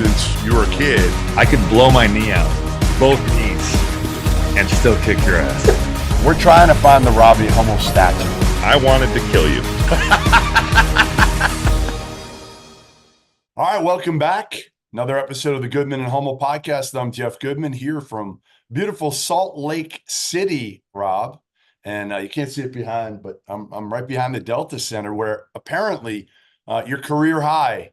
since you were a kid. I could blow my knee out, both knees, and still kick your ass. We're trying to find the Robbie Hummel statue. I wanted to kill you. All right, welcome back. Another episode of the Goodman and Hummel Podcast. I'm Jeff Goodman here from beautiful Salt Lake City, Rob. And you can't see it behind, but I'm right behind the Delta Center, where apparently your career high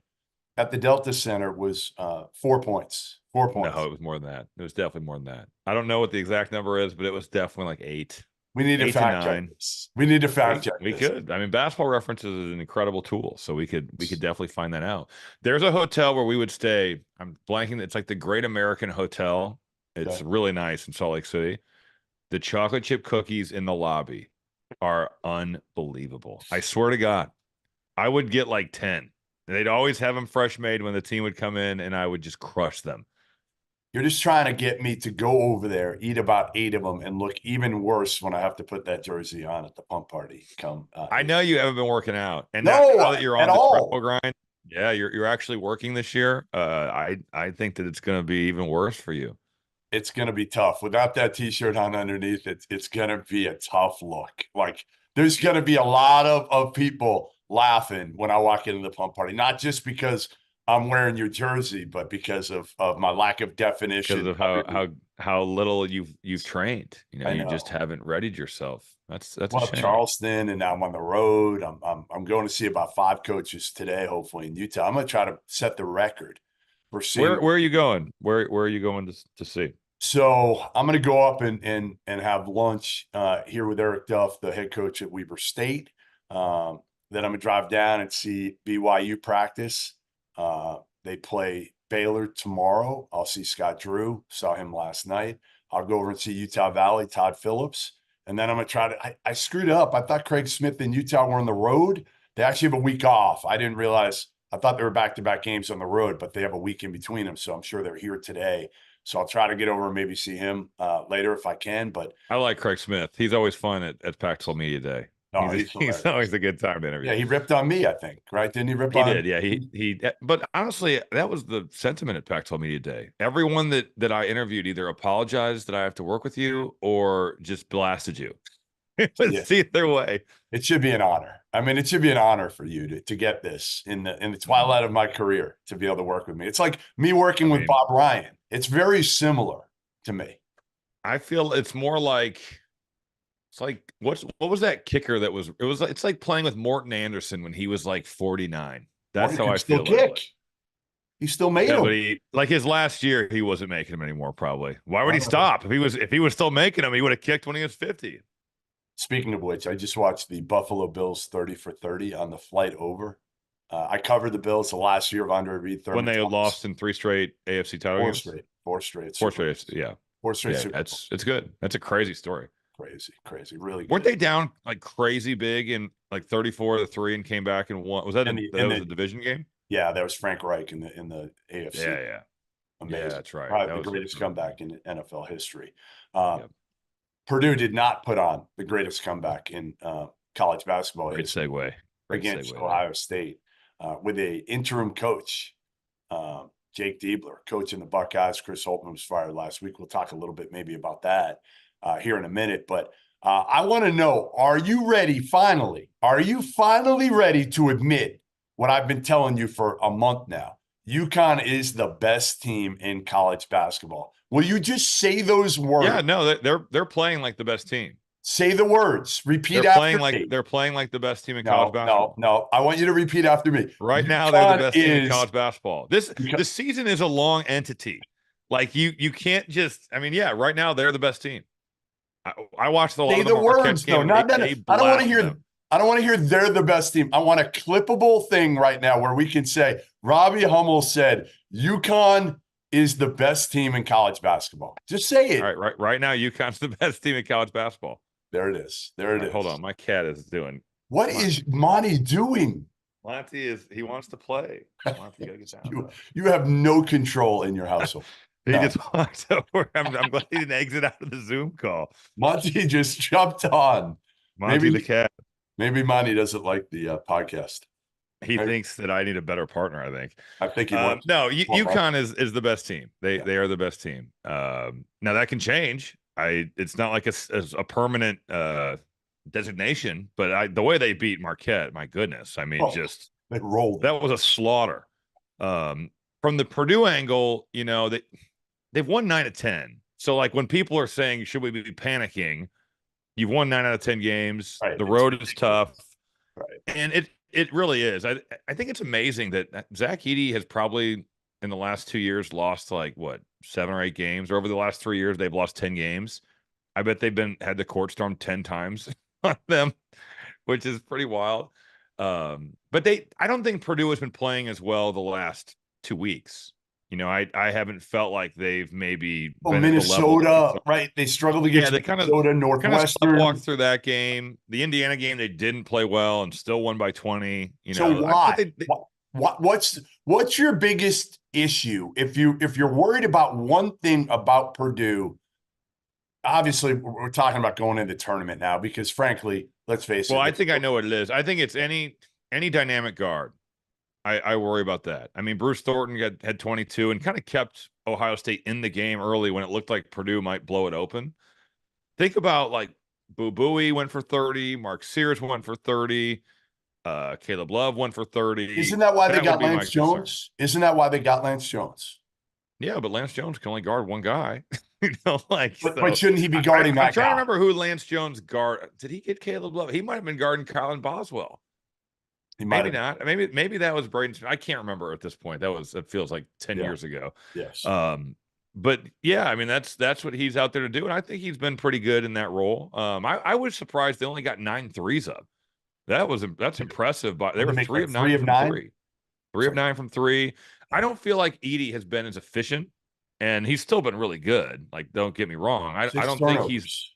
at the Delta Center was 4 points. 4 points. No, it was more than that. It was definitely more than that. I don't know what the exact number is, but it was definitely like 8. We need to fact check this. We need to fact check We this. could. I mean, Basketball Reference is an incredible tool, so we could definitely find that out. There's a hotel where we would stay. I'm blanking. It's like the Great American Hotel. It's really nice in Salt Lake City. The chocolate chip cookies in the lobby are unbelievable. I swear to God, I would get like 10. They'd always have them fresh made when the team would come in, and I would just crush them. You're just trying to get me to go over there, eat about 8 of them, and look even worse when I have to put that jersey on at the pump party. I know you haven't been working out, and no, now that you're on at the all. treadmill grind, yeah, you're actually working this year. I think that it's going to be even worse for you. It's going to be tough without that T-shirt on underneath. It's going to be a tough look. Like there's going to be a lot of people laughing when I walk into the pump party, not just because I'm wearing your jersey, but because of my lack of definition. Because of how little you've trained. You know, you just haven't readied yourself. That's well, a shame. Charleston, and now I'm on the road. I'm going to see about 5 coaches today, hopefully in Utah. I'm going to try to set the record for seeing. Where are you going? Where are you going to see? So I'm going to go up and have lunch here with Eric Duff, the head coach at Weber State. Then I'm going to drive down and see BYU practice. They play Baylor tomorrow. I'll see Scott Drew. Saw him last night. I'll go over and see Utah Valley, Todd Phillips. And then I'm going to try to – I screwed up. I thought Craig Smith and Utah were on the road. They actually have a week off. I didn't realize – I thought they were back-to-back games on the road, but they have a week in between them, so I'm sure they're here today. So I'll try to get over and maybe see him later if I can. But I like Craig Smith. He's always fun at Pac-12 Media Day. No, he's always a good time to interview. Yeah, he ripped on me, I think, right? Didn't he rip on? He did, yeah. He. But honestly, that was the sentiment at Pac-12 Media Day. Everyone that I interviewed either apologized that I have to work with you or just blasted you. It was either way. It should be an honor. I mean, it should be an honor for you to get this in the twilight of my career, to be able to work with me. It's like me working with Bob Ryan. It's very similar to me. I feel it's more like it's like what was that kicker that was it's like playing with Morton Anderson when he was like 49. That's how I feel. He still made him. But like his last year, he wasn't making them anymore. Probably. Why would he stop? If he was still making them, he would have kicked when he was 50. Speaking of which, I just watched the Buffalo Bills 30 for 30 on the flight over. I covered the Bills the last year of Andre Reed. When they had lost in 3 straight AFC title games? 4 straight. 4 straight, yeah. 4 straight. Yeah, it's good. That's a crazy story. Crazy, really good. Weren't they down like crazy big in like 34-3 and came back and won? Was that a division game? Yeah, that was Frank Reich in the AFC. Yeah. Amazing. Yeah, that's right. Probably the greatest comeback in NFL history. Purdue did not put on the greatest comeback in college basketball. Great segue. Against Ohio State with a interim coach, Jake Diebler, coaching the Buckeyes. Chris Holtman was fired last week. We'll talk a little bit maybe about that here in a minute. But I want to know, are you ready finally? Are you finally ready to admit what I've been telling you for a month now? Yukon is the best team in college basketball. Will you just say those words? Yeah, no, they're playing like the best team. Say the words. Repeat after me. They're playing like the best team in college basketball. No. I want you to repeat after me. Right now, they're the best team in college basketball. The season is a long entity. Like you can't just. I mean, yeah. Right now, they're the best team. I watched a lot of the words. No, not that. I don't want to hear them. I don't want to hear they're the best team. I want a clippable thing right now where we can say Robbie Hummel said Yukon is the best team in college basketball. Just say it. All right. Right now, UConn's the best team in college basketball. There it is. There it is. Hold on. My cat is doing. What is Monty doing? Monty he wants to play. Monty, you gotta get down. You have no control in your household. He just walked over. I'm glad he didn't exit out of the Zoom call. Monty just jumped on. Monty the cat. Maybe Monty doesn't like the podcast. He Right. thinks that I need a better partner, I think. I think he wants. No, Well, UConn is the best team. They are the best team. Now that can change. It's not like a permanent designation, but the way they beat Marquette, my goodness. I mean, just they rolled. that was a slaughter. From the Purdue angle, they've won 9 of 10. So like when people are saying, should we be panicking? You've won 9 out of 10 games. Right. The road is tough. Right. And it really is. I think it's amazing that Zach Edey has probably in the last 2 years lost like 7 or 8 games. Or over the last 3 years, they've lost 10 games. I bet they've had the court stormed 10 times on them, which is pretty wild. But I don't think Purdue has been playing as well the last 2 weeks. I haven't felt like they've maybe been Minnesota, at the level right? They struggled against they kind of Minnesota, Northwestern. walked through that game. The Indiana game, they didn't play well and still won by 20. So why? What's your biggest issue if you're worried about one thing about Purdue? Obviously, we're talking about going into the tournament now because, frankly, let's face it. Well, I think I know what it is. I think it's any dynamic guard. I worry about that. I mean, Bruce Thornton had 22 and kind of kept Ohio State in the game early when it looked like Purdue might blow it open. Think about like Boo Buie went for 30, Mark Sears went for 30, Caleb Love went for 30. Isn't that why they got Lance Jones? Isn't that why they got Lance Jones? Yeah, but Lance Jones can only guard one guy. But shouldn't he be guarding that guy? I'm trying to remember who Lance Jones guard. Did he get Caleb Love? He might have been guarding Colin Boswell. Maybe not. Maybe that was Braden. I can't remember at this point. That feels like 10 years ago. Yes. But yeah, I mean that's what he's out there to do, and I think he's been pretty good in that role. I was surprised they only got 9 threes up. That's impressive. But they were 3 of 9 from 3. 3 of 9 from 3. I don't feel like Edey has been as efficient, and he's still been really good. Like, don't get me wrong. I don't think he's.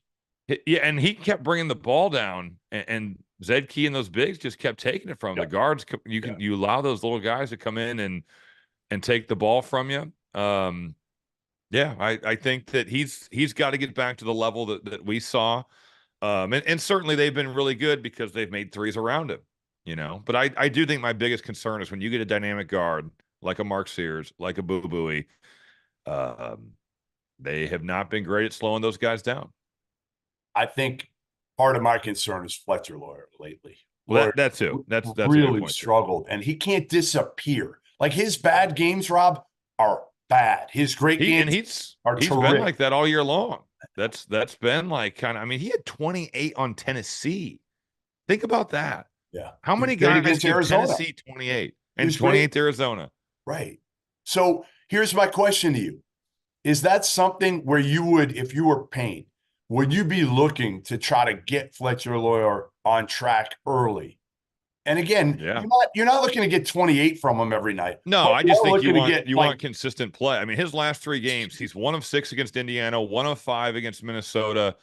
Yeah, and he kept bringing the ball down, and Zed Key and those bigs just kept taking it from the guards. You allow those little guys to come in and take the ball from you. Yeah, I think that he's got to get back to the level that we saw. And certainly they've been really good because they've made threes around him, But I do think my biggest concern is when you get a dynamic guard like a Mark Sears, like a Boo Buie, they have not been great at slowing those guys down. I think part of my concern is Fletcher Lawyer lately. Well, that too. That's really struggled, and he can't disappear. Like his bad games, Rob, are bad. His great games are terrific. He's been like that all year long. That's been like kind of. I mean, he had 28 on Tennessee. Think about that. Yeah. How many guys give Tennessee 28 and 28 to Arizona? Right. So here's my question to you: is that something where you would, if you were Payne, would you be looking to try to get Fletcher Lawyer on track early? And again, you're not looking to get 28 from him every night. No, I just think you want consistent play. I mean, his last 3 games, he's 1 of 6 against Indiana, 1 of 5 against Minnesota,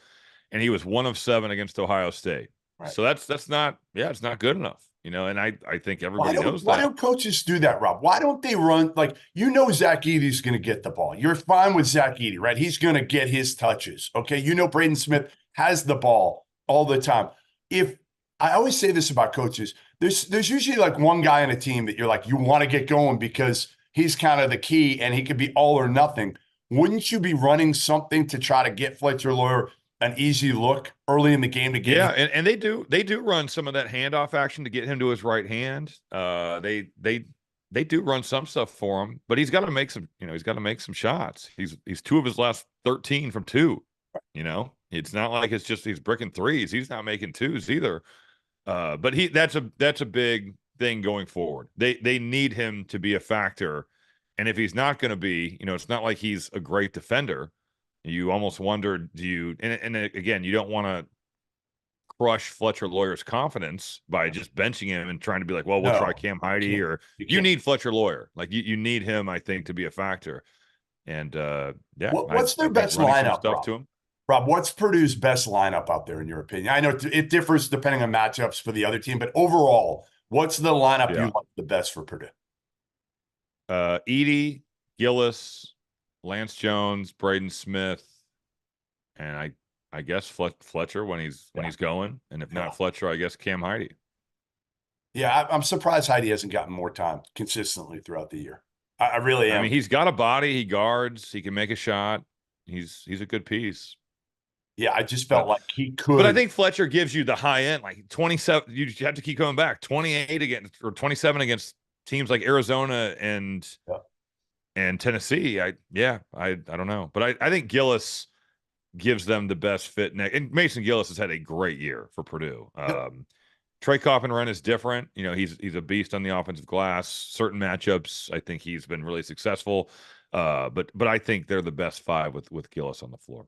and he was 1 of 7 against Ohio State. Right. So that's not it's not good enough. And I think everybody knows that. Why don't coaches do that, Rob? Why don't they run like Zach Edey's going to get the ball? You're fine with Zach Edey, right? He's going to get his touches. Okay, Braden Smith has the ball all the time. If I always say this about coaches, there's usually like one guy on a team that you're like you want to get going because he's kind of the key and he could be all or nothing. Wouldn't you be running something to try to get Fletcher Lawyer an easy look early in the game to get him? And they do run some of that handoff action to get him to his right hand. They do run some stuff for him, but he's got to make some shots. He's 2 of his last 13 from 2. It's not like it's just he's bricking threes. He's not making 2s either. But that's a big thing going forward. They need him to be a factor, and if he's not going to be, it's not like he's a great defender. You almost wonder, and again, you don't want to crush Fletcher Lawyer's confidence by just benching him and trying to be like, well, we'll try Cam Heide, or you need Fletcher Lawyer. Like you need him, I think, to be a factor. And what's their best lineup, Rob? To him. Rob, what's Purdue's best lineup out there in your opinion? I know it differs depending on matchups for the other team, but overall, what's the lineup you like the best for Purdue? Edey, Gillis, Lance Jones, Braden Smith, and I guess Fletcher when he's going, and if not Fletcher, I guess Cam Heide. Yeah, I'm surprised Heidi hasn't gotten more time consistently throughout the year. I really am. I mean, he's got a body. He guards. He can make a shot. He's a good piece. Yeah, I just felt But like he but I could. think Fletcher gives you the high end, like 27. You have to keep going back. 28 against or 27 against teams like Arizona Yeah. and Tennessee. I don't know, but I think Gillis gives them the best fit. And Mason Gillis has had a great year for Purdue. Yep. Trey Coffin is different. You know, he's a beast on the offensive glass. Certain matchups, I think he's been really successful. But I think they're the best five with Gillis on the floor.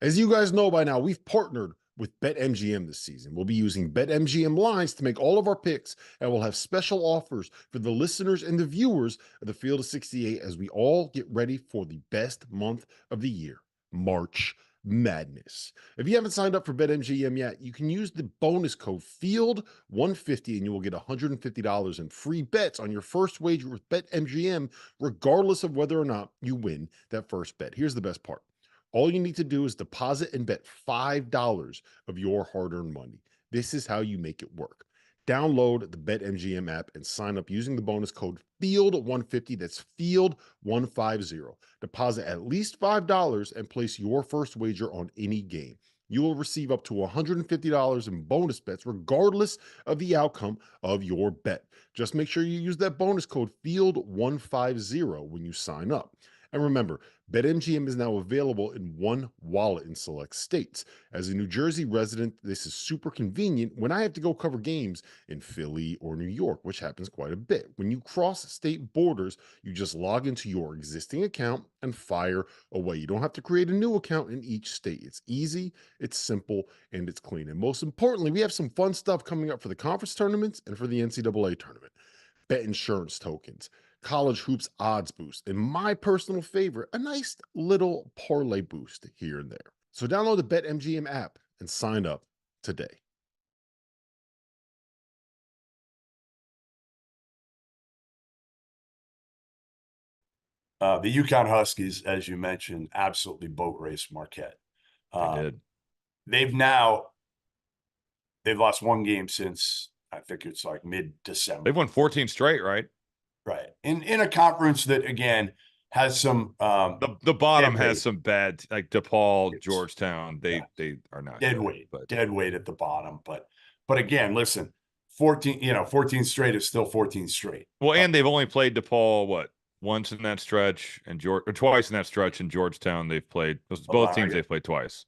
As you guys know by now, we've partnered with BetMGM this season. We'll be using BetMGM lines to make all of our picks, and we'll have special offers for the listeners and the viewers of the Field of 68 as we all get ready for the best month of the year, March Madness. If you haven't signed up for BetMGM yet, you can use the bonus code FIELD150 and you will get $150 in free bets on your first wager with BetMGM, regardless of whether or not you win that first bet. Here's the best part. All you need to do is deposit and bet $5 of your hard-earned money. This is how you make it work. Download the BetMGM app and sign up using the bonus code FIELD150. That's FIELD150. Deposit at least $5 and place your first wager on any game. You will receive up to $150 in bonus bets regardless of the outcome of your bet. Just make sure you use that bonus code FIELD150 when you sign up. And remember, BetMGM is now available in one wallet in select states. As a New Jersey resident, this is super convenient when I have to go cover games in Philly or New York, which happens quite a bit. When you cross state borders, you just log into your existing account and fire away. You don't have to create a new account in each state. It's easy, it's simple, and it's clean. And most importantly, we have some fun stuff coming up for the conference tournaments and for the NCAA tournament. Bet insurance tokens, college hoops odds boost, and my personal favorite, a nice little parlay boost here and there. So download the BetMGM app and sign up today. The Yukon Huskies, as you mentioned, absolutely boat race Marquette. They did. They've lost one game since I think it's like mid-December. They've won 14 straight, right? Right. In a conference that again has some the bottom has some bad, like DePaul, Georgetown. They are not dead good, weight, but dead weight at the bottom. But again, listen, 14 straight is still 14 straight. Well, and they've only played DePaul once in that stretch, and twice in that stretch in Georgetown. They've played both teams. They've played twice.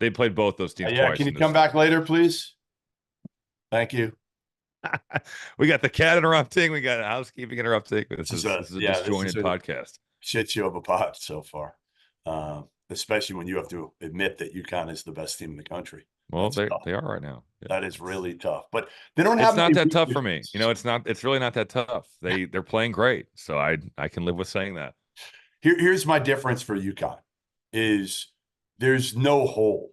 They played both those teams twice. Can you come back later, please? Thank you. We got the cat interrupting. We got housekeeping interrupting. This is a disjointed podcast. Shit show of a pod so far, especially when you have to admit that UConn is the best team in the country. Well, they are right now. Yeah. That is really tough, but they don't have. It's not that tough for me. You know, it's really not that tough. They're playing great, so I can live with saying that. Here's my difference for UConn is there's no hole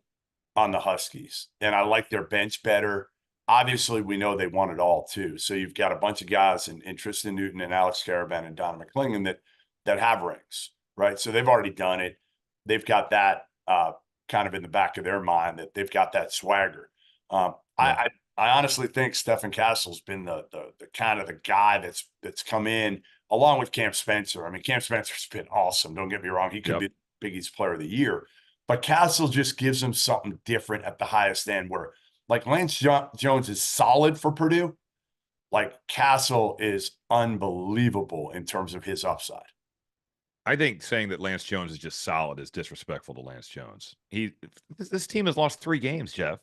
on the Huskies, and I like their bench better. Obviously, we know they want it all too. So you've got a bunch of guys in Tristan Newton and Alex Caravan and Don McClingan that have rings, right? So they've already done it. They've got that kind of in the back of their mind that they've got that swagger. I honestly think Stephen Castle's been the kind of the guy that's come in along with Cam Spencer. I mean, Cam Spencer's been awesome. Don't get me wrong; he could be Big East Player of the Year, but Castle just gives him something different at the highest end where. Like Lance Jones is solid for Purdue. Like Castle is unbelievable in terms of his upside. I think saying that Lance Jones is just solid is disrespectful to Lance Jones. This team has lost 3 games, Jeff.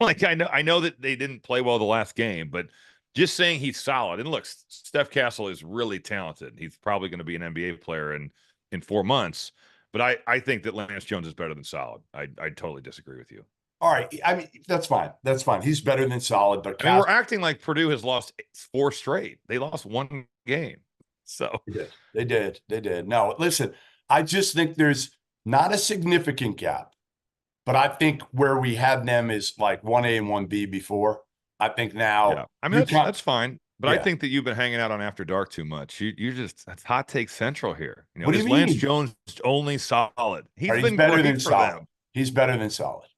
Like I know that they didn't play well the last game, but just saying he's solid. And look, Steph Castle is really talented. He's probably going to be an NBA player in 4 months. But I think that Lance Jones is better than solid. I totally disagree with you. All right. I mean, that's fine. That's fine. He's better than solid, but I mean, we're acting like Purdue has lost 4 straight. They lost 1 game. So they did. No, listen, I just think there's not a significant gap, but I think where we had them is like 1A and 1B before. I think now, I mean, that's fine. But I think that you've been hanging out on After Dark too much. You just that's hot take central here. You know, what do you mean? Lance Jones only solid? He's been better than solid. Them. He's better than solid.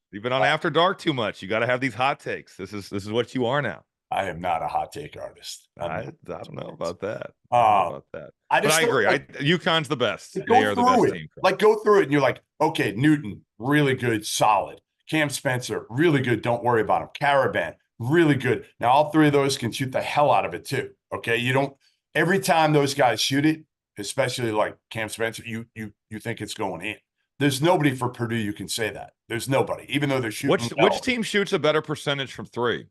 You've been on After Dark too much. You got to have these hot takes. This is what you are now. I am not a hot take artist. I don't know about that. But I just I agree. like, UConn's the best. go They are the through best it. team. Like go through it, and you're like, okay, Newton, really good, solid. Cam Spencer, really good. Don't worry about him. Caravan, really good. Now all three of those can shoot the hell out of it too. Okay, you don't. Every time those guys shoot it, especially like Cam Spencer, you think it's going in. There's nobody for Purdue you can say that. There's nobody, even though they're shooting. Which team shoots a better percentage from three?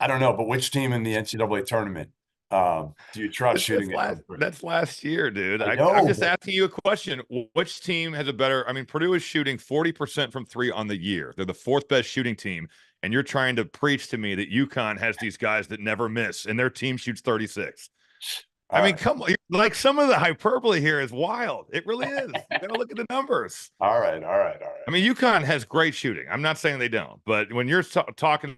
I don't know, but which team in the NCAA tournament do you trust shooting it? That's last year, dude. I know, I'm just asking you a question. Which team has a better? I mean, Purdue is shooting 40% from three on the year. They're the fourth best shooting team, and you're trying to preach to me that UConn has these guys that never miss, and their team shoots 36. I mean, come on. Like, some of the hyperbole here is wild. It really is. You gotta look at the numbers. All right. I mean, UConn has great shooting. I'm not saying they don't, but when you're talking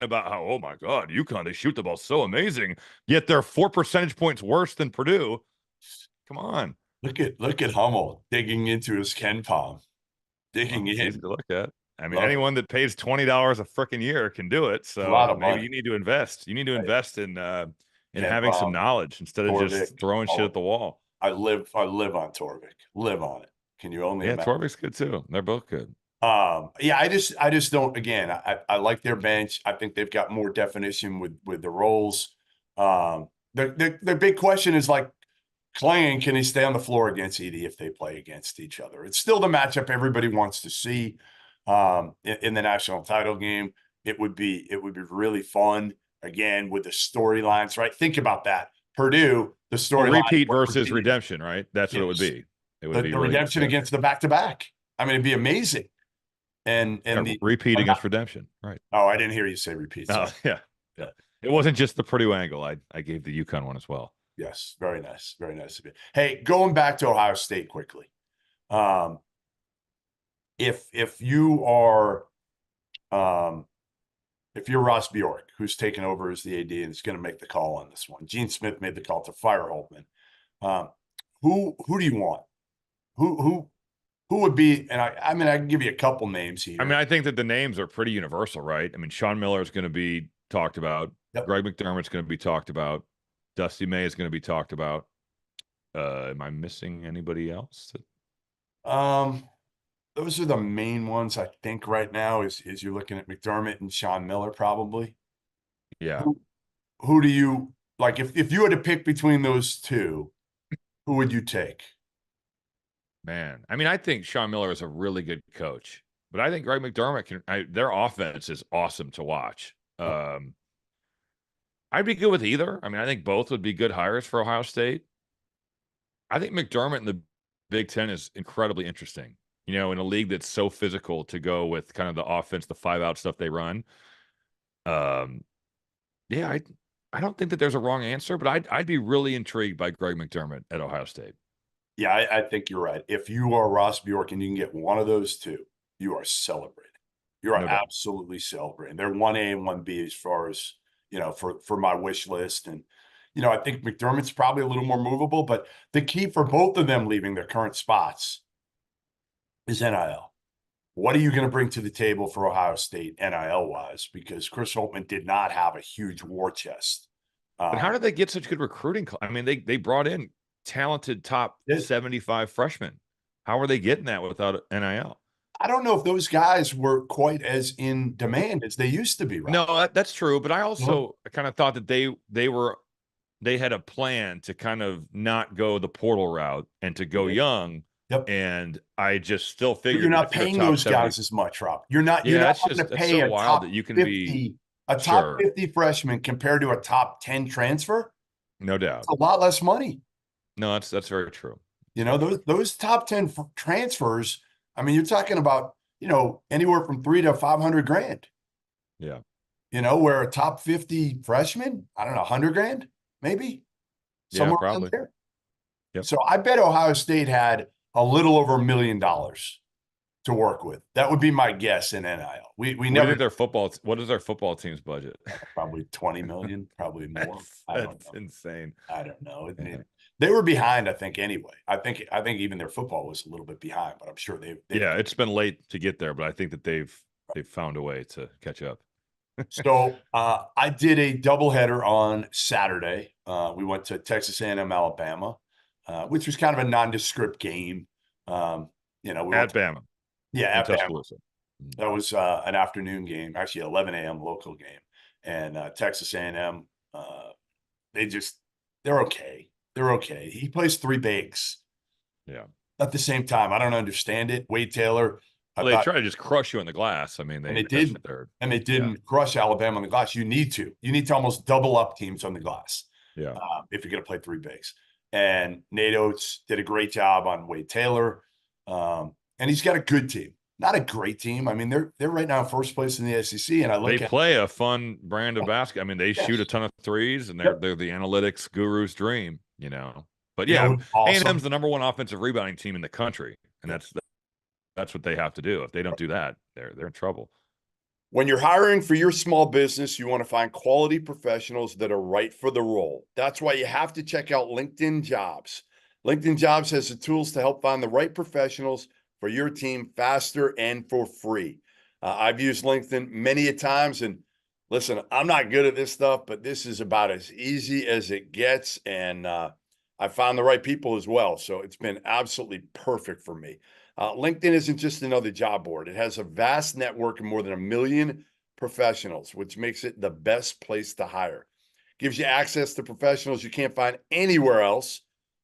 about how, oh my God, UConn, they shoot the ball so amazing, yet they're 4 percentage points worse than Purdue. Come on. Look at Hummel digging into his Ken Palm. Digging It's in. easy to look at. I mean, Love anyone that pays $20 a freaking year can do it. So a lot of maybe money. you need to invest. You need to invest in Ken having some Palm, knowledge instead of Torvik, just throwing shit at the wall. I live on Torvik. Live on it. Can you only imagine? Torvik's good too. They're both good. Yeah, I just don't. Again, I like their bench. I think they've got more definition with the roles. The big question is like Clang, can he stay on the floor against Edie if they play against each other? It's still the matchup everybody wants to see in the national title game. It would be really fun again with the storylines, right? Think about that. Purdue, the storyline repeat versus redemption, right? That's what it would be. It would be the redemption against the back-to-back. I mean, it'd be amazing. And the repeat against redemption, right? Oh, I didn't hear you say repeat. Oh, yeah. It wasn't just the Purdue angle. I gave the UConn one as well. Yes, very nice of you. Hey, going back to Ohio State quickly. If you are if you're Ross Bjork, who's taken over as the AD and is going to make the call on this one, Gene Smith made the call to fire Holtman. Who do you want? Who would be? And I mean, I can give you a couple names here. I mean, I think that the names are pretty universal, right? I mean, Sean Miller is going to be talked about. Yep. Greg McDermott's going to be talked about. Dusty May is going to be talked about. Am I missing anybody else? Those are the main ones I think right now. Is you're looking at McDermott and Sean Miller probably. Yeah. Who do you like? If you had to pick between those two, who would you take? Man, I mean, I think Sean Miller is a really good coach, but I think Greg McDermott their offense is awesome to watch. I'd be good with either. I mean, I think both would be good hires for Ohio State. I think McDermott in the Big Ten is incredibly interesting. You know, in a league that's so physical, to go with kind of the offense, the 5-out stuff they run. Yeah, I don't think that there's a wrong answer, but I'd be really intrigued by Greg McDermott at Ohio State. Yeah, I think you're right. If you are Ross Bjork and you can get one of those two, you are celebrating. You are absolutely celebrating. They're 1A and 1B as far as, for my wish list. And, I think McDermott's probably a little more movable, but the key for both of them leaving their current spots is NIL. What are you going to bring to the table for Ohio State NIL-wise? Because Chris Holtman did not have a huge war chest. But how did they get such good recruiting? I mean, they brought in talented top 75 freshmen. How are they getting that without NIL? I don't know if those guys were quite as in demand as they used to be. Right? No, that's true. But I also kind of thought that they had a plan to kind of not go the portal route and to go young. Yep. And I just still figure you're not paying those guys as much, Rob. You're not going to pay a top 50 freshman compared to a top 10 transfer. No doubt. It's a lot less money. No, that's very true. Those top 10 transfers, I mean, you're talking about, anywhere from $300,000 to $500,000. Yeah. Where a top 50 freshman, I don't know, $100,000, maybe somewhere around there. Yep. So I bet Ohio State had a little over $1 million to work with. That would be my guess in NIL. We never. What is their football team's budget? Probably 20 million, probably more. That's insane. I don't know. They were behind, I think, anyway. I think even their football was a little bit behind, but I'm sure they it's been late to get there, but I think that they've found a way to catch up. So I did a doubleheader on Saturday. We went to Texas A&M, Alabama, which was kind of a nondescript game. We At Bama in at Bama. Tuscaloosa. That was an afternoon game, actually 11 a.m. local game. And Texas A&M, they're okay. They're okay. He plays three bigs. Yeah. At the same time, I don't understand it. Wade Taylor. They try to just crush you in the glass. I mean, they didn't. And they didn't crush Alabama on the glass. You need to almost double up teams on the glass. Yeah. If you're going to play three bigs. And Nate Oates did a great job on Wade Taylor. And he's got a good team. Not a great team. I mean, they're right now in first place in the SEC. And they play a fun brand of basketball. I mean, they shoot a ton of threes, and they're the analytics guru's dream, But yeah, awesome. A&M's the number one offensive rebounding team in the country, and that's what they have to do. If they don't do that, they're in trouble. When you're hiring for your small business, you want to find quality professionals that are right for the role. That's why you have to check out LinkedIn Jobs. LinkedIn Jobs has the tools to help find the right professionals for your team faster and for free. I've used LinkedIn many a times, and listen, I'm not good at this stuff, but this is about as easy as it gets, and I found the right people as well. So it's been absolutely perfect for me. LinkedIn isn't just another job board. It has a vast network of more than 1 million professionals, which makes it the best place to hire. Gives you access to professionals you can't find anywhere else.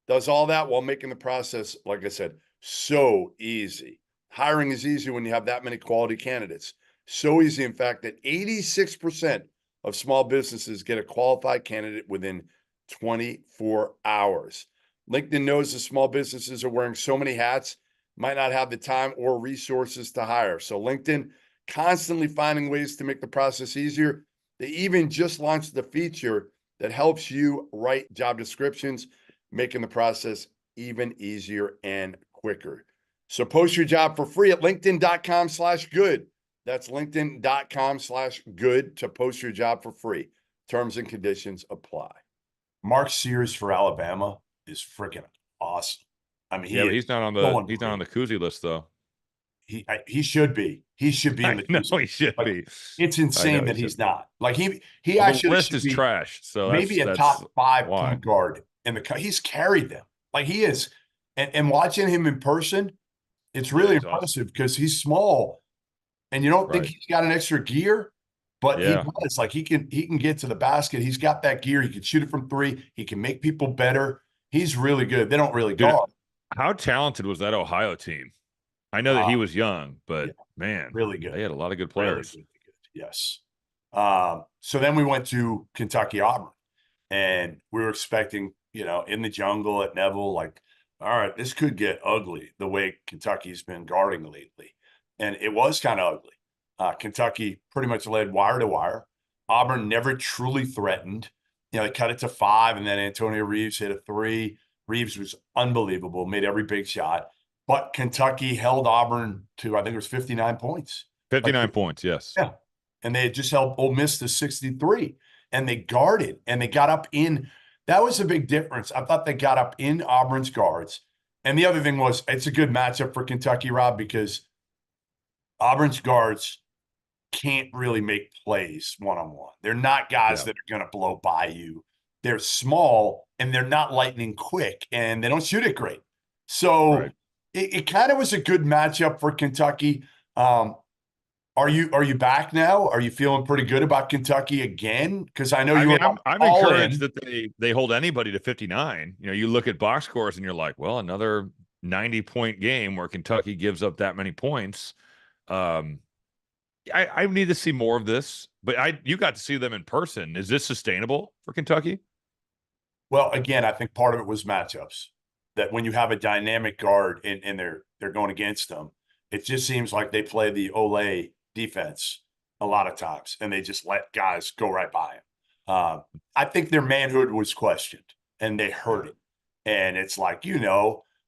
Does all that while making the process, like I said, so easy. Hiring is easy when you have that many quality candidates. So easy, in fact, that 86% of small businesses get a qualified candidate within 24 hours. LinkedIn knows that small businesses are wearing so many hats, might not have the time or resources to hire. So LinkedIn constantly finding ways to make the process easier. They even just launched the feature that helps you write job descriptions, making the process even easier and quicker. So post your job for free at linkedin.com/good. That's linkedin.com/good to post your job for free. Terms and conditions apply. Mark Sears for Alabama is freaking awesome. I mean, but he's not on the koozie list though. He should be. He should be in the koozie. He should be. It's insane that he's not. Like he actually the list is trash. So maybe a top 5 point guard in the. He's carried them like he is, and watching him in person, it's really impressive because he's small, and you don't think he's got an extra gear. But he does. Like he can get to the basket. He's got that gear. He can shoot it from 3. He can make people better. He's really good. They don't really guard. How talented was that Ohio team? I know that he was young, but man, really good. They had a lot of good players. Really good. Yes. So then we went to Kentucky Auburn, and we were expecting, in the jungle at Neville, like, all right, this could get ugly the way Kentucky's been guarding lately. And it was kind of ugly. Kentucky pretty much led wire to wire. Auburn never truly threatened. They cut it to 5, and then Antonio Reeves hit a 3. Reeves was unbelievable, made every big shot. But Kentucky held Auburn to, I think it was 59 points. 59 points, yes. Yeah. And they had just held Ole Miss to 63. And they guarded, and they got up in. That was a big difference. I thought they got up in Auburn's guards. And the other thing was, it's a good matchup for Kentucky, Rob, because Auburn's guards can't really make plays one-on-one. They're not guys that are going to blow by you. They're small, and they're not lightning quick, and they don't shoot it great. So it kind of was a good matchup for Kentucky. Are you back now? Are you feeling pretty good about Kentucky again? Because I know I'm encouraged that they hold anybody to 59. You look at box scores and you're like, well, another 90-point game where Kentucky gives up that many points. I need to see more of this, but you got to see them in person. Is this sustainable for Kentucky? Well, again, I think part of it was matchups. That when you have a dynamic guard and they're going against them, it just seems like they play the Ole defense a lot of times, and they just let guys go right by them. I think their manhood was questioned, and they heard it. And it's like,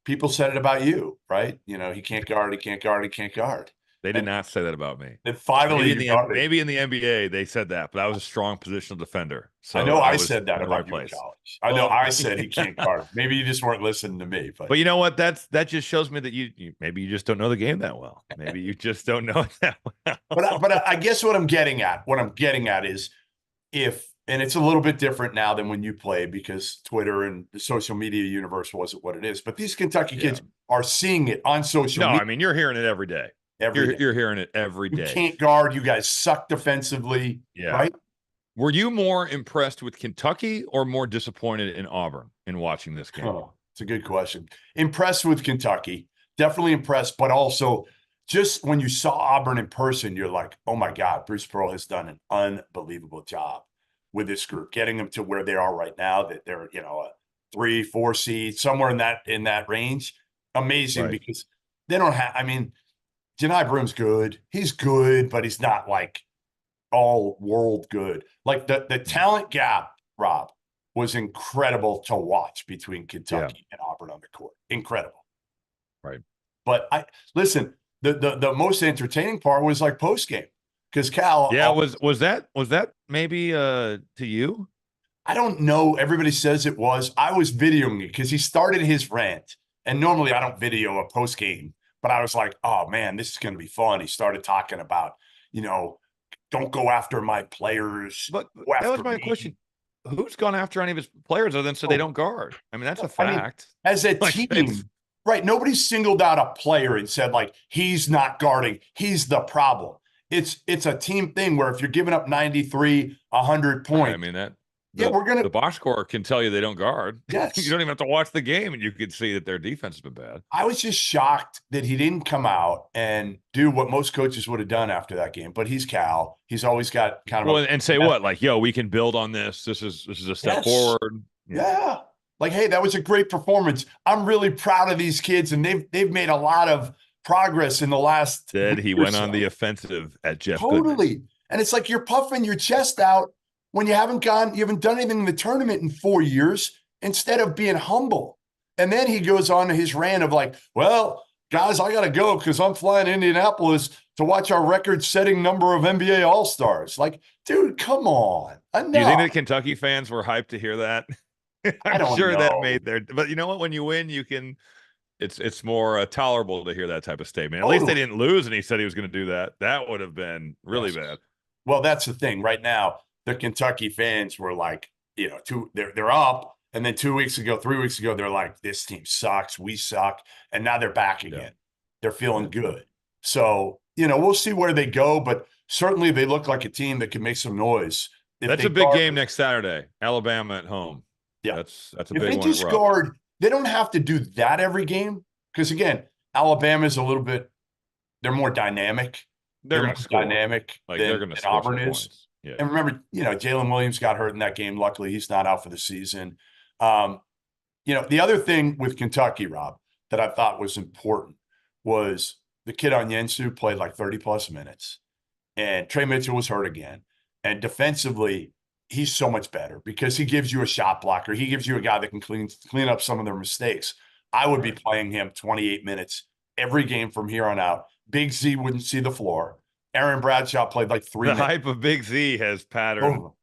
people said it about you, right? He can't guard, he can't guard, he can't guard. They did not say that about me. And finally, Maybe in the NBA they said that, but I was a strong positional defender. So I know I was said that in the about right you in place. college. I know I said he can't guard. Maybe you just weren't listening to me. But you know what? That just shows me that you maybe you just don't know the game that well. Maybe you just don't know it that well. But I guess what I'm getting at is and it's a little bit different now than when you played because Twitter and the social media universe wasn't what it is. But these Kentucky kids are seeing it on social media. No, I mean, you're hearing it every day. You're hearing it every day. You can't guard. You guys suck defensively. Yeah. Right? Were you more impressed with Kentucky or more disappointed in Auburn in watching this game? Oh, it's a good question. Impressed with Kentucky. Definitely impressed, but also just when you saw Auburn in person, you're like, oh my God, Bruce Pearl has done an unbelievable job with this group, getting them to where they are right now, that they're, a 3-4 seed, somewhere in that range. Amazing because they don't have, Janai Broom's good. He's good, but he's not like all world good. Like the talent gap, Rob, was incredible to watch between Kentucky and Auburn on the court. Incredible. Right. But listen, the most entertaining part was like post game because Cal. Yeah, was that maybe to you? I don't know. Everybody says it was. I was videoing it because he started his rant, and normally I don't video a post game, but I was like, oh man, this is going to be fun. He started talking about, don't go after my players. But that was my question. Who's gone after any of his players other than so they don't guard? I mean, that's a fact. As a team, right? Nobody singled out a player and said, like, he's not guarding. He's the problem. It's a team thing where if you're giving up 93, 100 points. I mean, the box score can tell you they don't guard. Yes. You don't even have to watch the game and you could see that their defense has been bad. I was just shocked that he didn't come out and do what most coaches would have done after that game. But he's Cal. He's always got kind of and say what? Like, yo, we can build on this. This is a step forward. Yeah. Like, hey, that was a great performance. I'm really proud of these kids, and they've made a lot of progress in the last. He went on the offensive at Jeff Totally. Goodman. And it's like you're puffing your chest out when you haven't done anything in the tournament in 4 years instead of being humble. And then he goes on to his rant of like, well, guys, I got to go because I'm flying to Indianapolis to watch our record-setting number of NBA All-Stars. Like, dude, come on. Enough. Do you think that Kentucky fans were hyped to hear that? I'm sure know. that made but you know what? When you win, you can. It's more tolerable to hear that type of statement. At least they didn't lose, and he said he was going to do that. That would have been really bad. Well, that's the thing. Right now, the Kentucky fans were like, they're up, and then 3 weeks ago, they're like, this team sucks, we suck, and now they're back again. Yeah. They're feeling good. So, we'll see where they go, but certainly they look like a team that can make some noise. That's a big game next Saturday, Alabama at home. Yeah, that's a big one. If they just guard, they don't have to do that every game because again, Alabama's a little bit. They're more dynamic. They're more dynamic than Auburn is. Yeah. And remember, Jalen Williams got hurt in that game. Luckily, he's not out for the season. The other thing with Kentucky, Rob, that I thought was important was the kid on Yensu played like 30-plus minutes, and Trey Mitchell was hurt again. And defensively, he's so much better because he gives you a shot blocker. He gives you a guy that can clean up some of their mistakes. I would be playing him 28 minutes every game from here on out. Big Z wouldn't see the floor. Aaron Bradshaw played like 3 minutes. The hype of Big Z has petered out.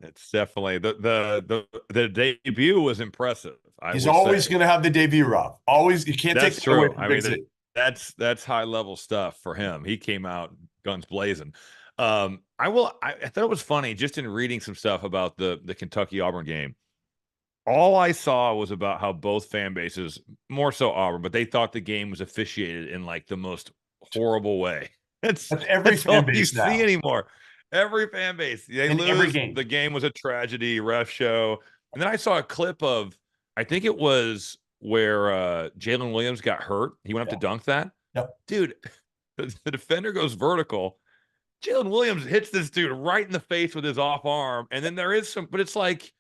It's definitely the debut was impressive. He's always going to have the debut, Rob. Always, you can't take it away from Big Z. That's high level stuff for him. He came out guns blazing. I thought it was funny just in reading some stuff about the Kentucky Auburn game. All I saw was about how both fan bases, more so Auburn, but they thought the game was officiated in like the most horrible way. That's every fan base you see anymore. Every fan base, they lose. Every game. The game was a tragedy, ref show. And then I saw a clip of, I think it was where Jalen Williams got hurt. He went up to dunk that. Yep. Dude, the defender goes vertical. Jalen Williams hits this dude right in the face with his off arm. And then there is some, but it's like,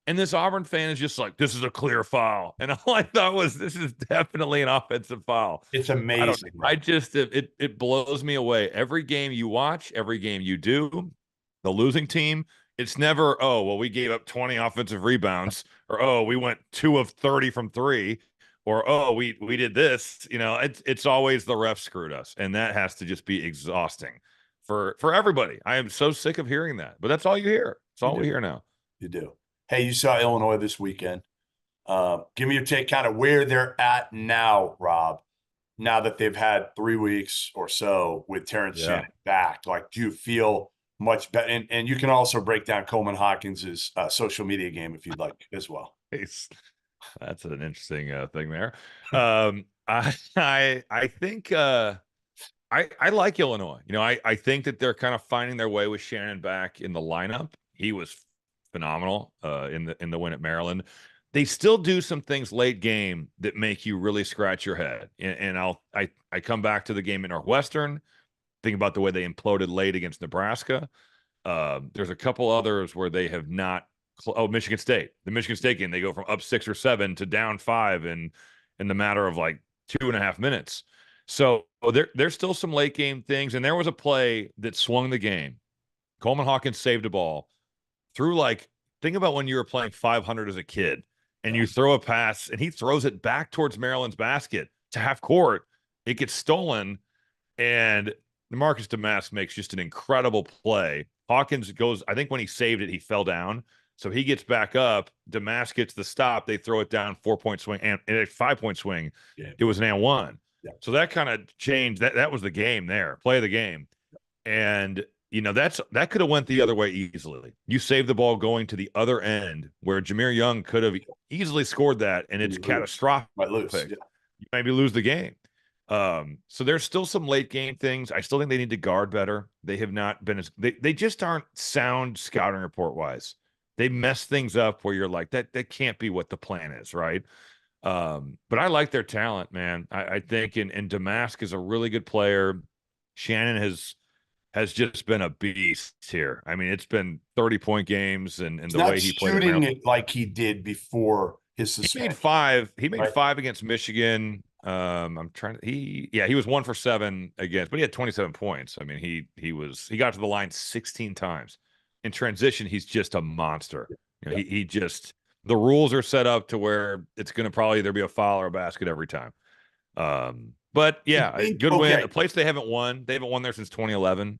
and this Auburn fan is just like, this is a clear foul. And all I thought was, this is definitely an offensive foul. It's amazing. It blows me away. Every game you watch, every game you do, the losing team, it's never, oh, well, we gave up 20 offensive rebounds, or, oh, we went 2 of 30 from 3. or, oh, we did this. It's always the ref screwed us, and that has to just be exhausting for everybody. I am so sick of hearing that, but that's all you hear. It's all we hear now. You do. Hey, you saw Illinois this weekend. Give me your take, kind of where they're at now, Rob. Now that they've had 3 weeks or so with Terrence Shannon back, like, do you feel much better? And you can also break down Coleman Hawkins's social media game if you'd like as well. That's an interesting thing there. I think I like Illinois. I think that they're kind of finding their way with Shannon back in the lineup. He was phenomenal in the win at Maryland. They still do some things late game that make you really scratch your head. And I come back to the game at Northwestern, think about the way they imploded late against Nebraska. There's a couple others where they have not. Michigan State. The Michigan State game, they go from up 6 or 7 to down 5 in the matter of like 2.5 minutes. So there's still some late game things. And there was a play that swung the game. Coleman Hawkins saved a ball through, like, think about when you were playing 500 as a kid and you throw a pass and he throws it back towards Maryland's basket to half court. It gets stolen, and Marcus Damask makes just an incredible play. Hawkins goes, I think when he saved it, he fell down. So he gets back up. Damask gets the stop. They throw it down, 4-point swing, and a 5-point swing. Yeah. It was an and one. Yeah. So that kind of changed. That was the game there, play of the game. And that could have went the other way easily. You save the ball going to the other end where Jameer Young could have easily scored that, and it's catastrophic. Might lose. Yeah. You maybe lose the game. So there's still some late game things. I still think they need to guard better. They have not been they just aren't sound scouting report wise. They mess things up where you're like, that can't be what the plan is, right? But I like their talent, man. I think and Damask is a really good player. Shannon has just been a beast here. I mean, it's been 30-point games and the way he played shooting it like he did before his suspension. He made 5 against Michigan. He was 1 for 7 against, but he had 27 points. I mean, he got to the line 16 times. In transition, he's just a monster. He just, the rules are set up to where it's going to probably either be a foul or a basket every time. But yeah, good win. A place they haven't won. They haven't won there since 2011.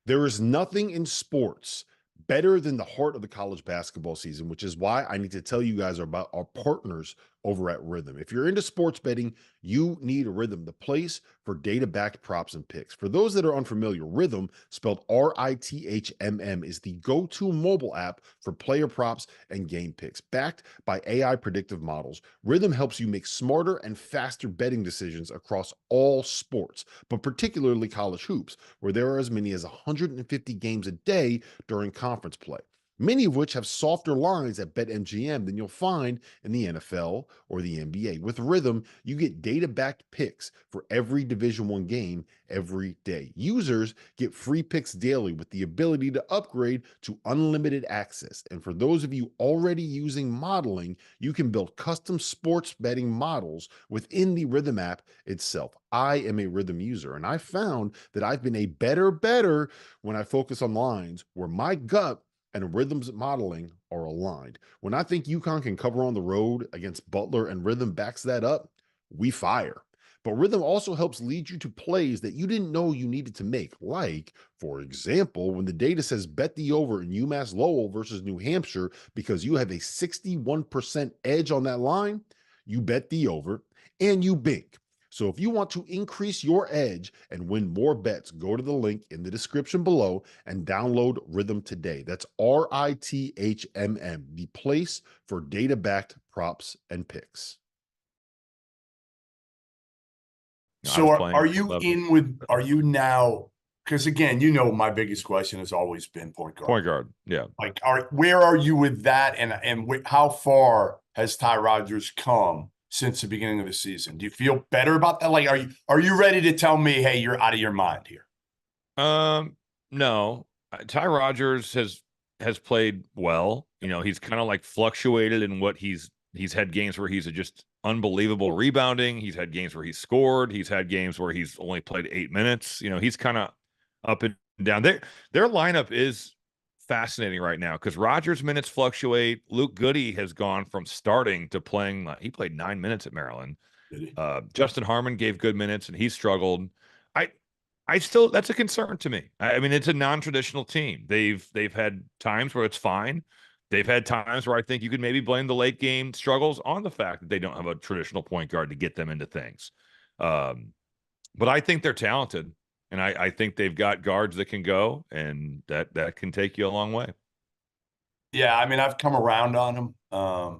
There is nothing in sports better than the heart of the college basketball season, which is why I need to tell you guys about our partners over at Rhythm. If you're into sports betting, you need Rhythm, the place for data-backed props and picks. For those that are unfamiliar, Rhythm, spelled RITHMM, is the go-to mobile app for player props and game picks. Backed by AI predictive models, Rhythm helps you make smarter and faster betting decisions across all sports, but particularly college hoops, where there are as many as 150 games a day during conference play, many of which have softer lines at BetMGM than you'll find in the NFL or the NBA. With Rhythm, you get data-backed picks for every Division I game every day. Users get free picks daily with the ability to upgrade to unlimited access. And for those of you already using modeling, you can build custom sports betting models within the Rhythm app itself. I am a Rhythm user, and I found that I've been a better when I focus on lines where my gut and Rhythm's modeling are aligned. When I think Yukon can cover on the road against Butler and Rhythm backs that up, we fire. But Rhythm also helps lead you to plays that you didn't know you needed to make. Like, for example, when the data says bet the over in UMass Lowell versus New Hampshire because you have a 61% edge on that line, you bet the over and you bink. So if you want to increase your edge and win more bets, go to the link in the description below and download Rhythm today. That's RITHMM, the place for data-backed props and picks. So are you now, because again, my biggest question has always been point guard. Point guard, yeah. Like, where are you with that, and how far has Ty Rodgers come since the beginning of the season? Do you feel better about that? Like, are you ready to tell me, hey, you're out of your mind here? No. Ty Rodgers has played well. He's kind of like fluctuated in what he's had games where he's just unbelievable rebounding. He's had games where he's scored. He's had games where he's only played 8 minutes. He's kind of up and down. Their lineup is fascinating right now because Rodgers' minutes fluctuate. Luke Goody has gone from starting to playing. He played 9 minutes at Maryland. Justin Harmon gave good minutes, and he struggled. I still, that's a concern to me. I mean, it's a non-traditional team. They've had times where it's fine. They've had times where I think you could maybe blame the late game struggles on the fact that they don't have a traditional point guard to get them into things. But I think they're talented, and I think they've got guards that can go, and that can take you a long way. Yeah, I mean, I've come around on them.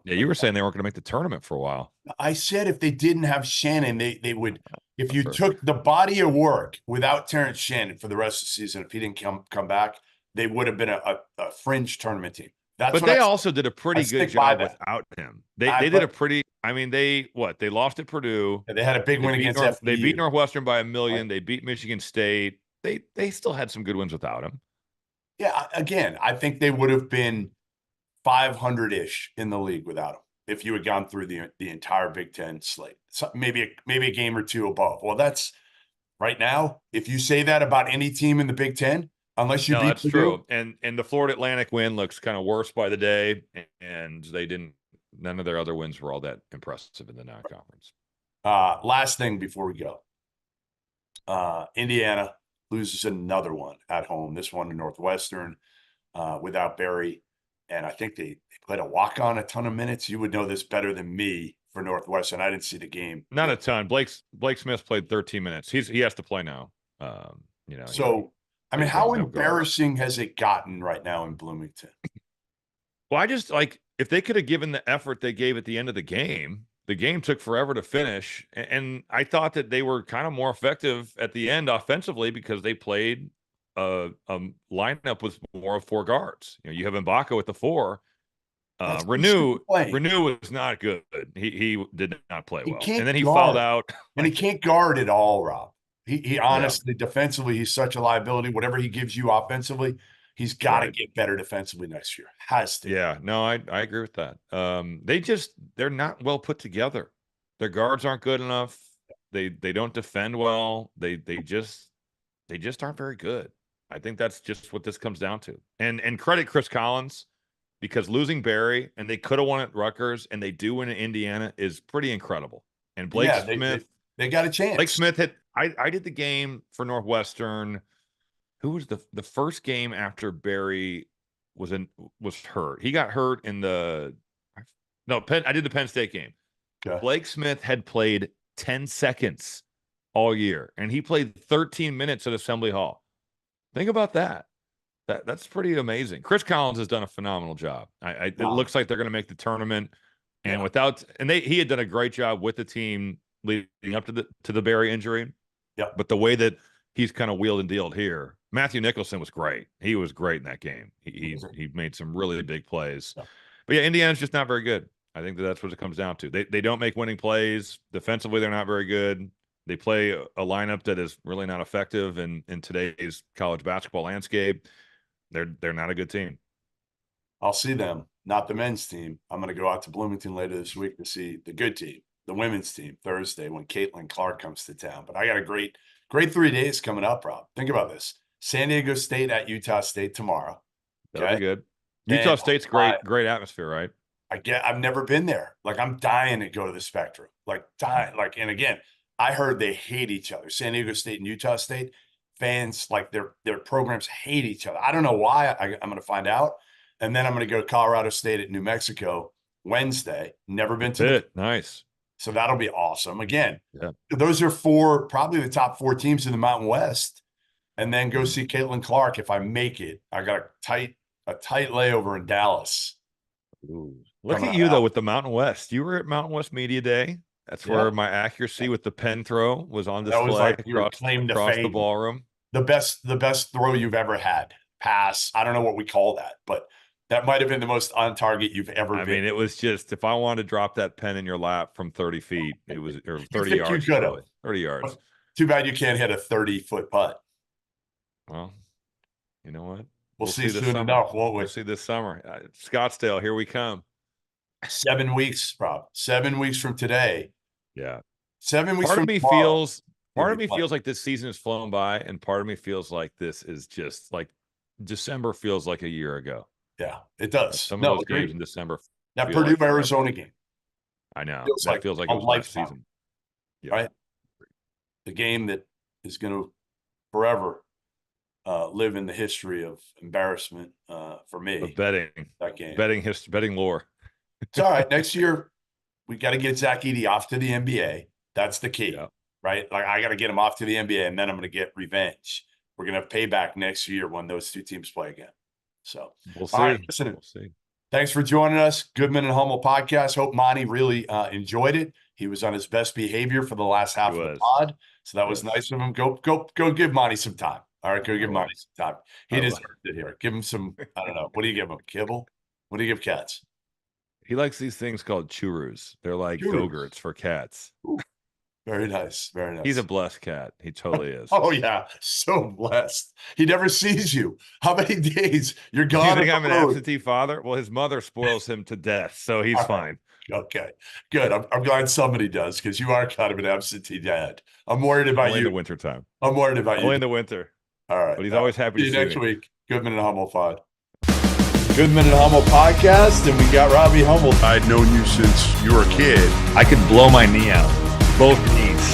Yeah, you were saying they weren't going to make the tournament for a while. I said if they didn't have Shannon, they would. If you Sure. took the body of work without Terrence Shannon for the rest of the season, if he didn't come back, they would have been a fringe tournament team. That's But what they I, also did a pretty I good stick by job that. without him. They did a pretty. I mean, they lost at Purdue. They had a big win against FDU. They beat Northwestern by 1 million. They beat Michigan State. They still had some good wins without him. Yeah, again, I think they would have been 500-ish in the league without him if you had gone through the entire Big Ten slate. So maybe a game or two above. Well, that's right now. If you say that about any team in the Big Ten, unless you beat that's Purdue, true. And the Florida Atlantic win looks kind of worse by the day, and they didn't. None of their other wins were all that impressive in the non-conference. last thing before we go. Indiana loses another one at home. This one to Northwestern without Barry. And I think they played a walk-on a ton of minutes. You would know this better than me for Northwestern. I didn't see the game. Not a ton. Blake Smith played 13 minutes. He has to play now. So, I mean, how embarrassing has it gotten right now in Bloomington? Well, I just like if they could have given the effort they gave at the end of the game took forever to finish. And I thought that they were kind of more effective at the end offensively because they played a lineup with more of four guards. You have Ibaka with the four. Renew was not good. He did not play well. And then he fouled out. And he can't guard at all, Rob. He honestly, defensively, he's such a liability. Whatever he gives you offensively, he's got to get better defensively next year. Has to. Yeah, no, I agree with that. They're not well put together. Their guards aren't good enough. They don't defend well. They just aren't very good. I think that's just what this comes down to. And credit Chris Collins, because losing Barry, and they could have won at Rutgers, and they do win in Indiana, is pretty incredible. And Blake Smith, they got a chance. Blake Smith had. I did the game for Northwestern. Who was the first game after Barry was hurt? He got hurt in I did the Penn State game. Okay. Blake Smith had played 10 seconds all year, and he played 13 minutes at Assembly Hall. Think about that. That's pretty amazing. Chris Collins has done a phenomenal job. It looks like they're going to make the tournament, and he had done a great job with the team leading up to the Barry injury. Yeah, but the way that he's kind of wheeled and dealed here, Matthew Nicholson was great. He was great in that game. He made some really big plays. Yeah. But yeah, Indiana's just not very good. I think that's what it comes down to. They don't make winning plays. Defensively, they're not very good. They play a lineup that is really not effective in today's college basketball landscape. They're not a good team. I'll see them, not the men's team. I'm going to go out to Bloomington later this week to see the good team, the women's team, Thursday when Caitlin Clark comes to town. But I got a great 3 days coming up, Rob. Think about this. San Diego State at Utah State tomorrow. That'll be good. Utah State's great atmosphere, right? I've never been there. Like, I'm dying to go to the Spectrum. Like, dying. Like, and again, I heard they hate each other. San Diego State and Utah State fans, like their programs hate each other. I don't know why. I'm going to find out. And then I'm going to go to Colorado State at New Mexico Wednesday. Never been to it. Nice. So that'll be awesome. Again, those are probably the top 4 teams in the Mountain West. And then go see Caitlin Clark if I make it. I got a tight layover in Dallas. Ooh. Look at you, though, with the Mountain West. You were at Mountain West Media Day. That's where my accuracy with the pen throw was on display. That was like across the ballroom. The best throw you've ever had. Pass. I don't know what we call that, but that might have been the most on target you've ever been. I mean, it was just, if I wanted to drop that pen in your lap from 30 feet, it was, or 30 yards. 30 yards. Too bad you can't hit a 30-foot putt. Well, you know what? We'll see soon enough, won't we? We'll see this summer. Scottsdale, here we come. 7 weeks, Rob. 7 weeks from today. Yeah. 7 weeks from tomorrow. Part of me feels like this season has flown by, and part of me feels like this is just like December feels like a year ago. Yeah, it does. Some of those games in December. That Purdue Arizona game. I know. Feels like it was last season. Yeah. right? The game that is going to forever live in the history of embarrassment for me. Of betting, that game. betting lore. It's all right. Next year, we got to get Zach Edey off to the NBA. That's the key, Yeah. right? Like I got to get him off to the NBA, and then I'm going to get revenge. We're going to have payback next year when those two teams play again. So We'll see. all right, listen, We'll see. thanks for joining us. Goodman and Hummel podcast. Hope Monty really enjoyed it. He was on his best behavior for the last half of the pod. So that was nice of him. Go give Monty some time. All right, go give Monty some time. He deserves it here. Give him some, I don't know. What do you give him? Kibble? What do you give cats? He likes these things called churros. They're like Churros. Go-Gurts for cats. Ooh, very nice. Very nice. He's a blessed cat. He totally is. Oh, yeah. So blessed. He never sees you. How many days you're Do you gone? think on I'm the an road? absentee father? Well, his mother spoils him to death, so he's fine. Okay, good. I'm glad somebody does because you are kind of an absentee dad. I'm worried about Only you. in the wintertime. I'm worried about Only you. in the winter. All right. But he's always happy See to you see next me. week. Goodman and Hummel Pod. Goodman and Hummel podcast, and we got Robbie Hummel. I'd known you since you were a kid. I could blow my knee out, both knees,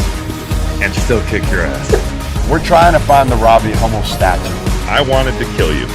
and still kick your ass. We're trying to find the Robbie Hummel statue. I wanted to kill you.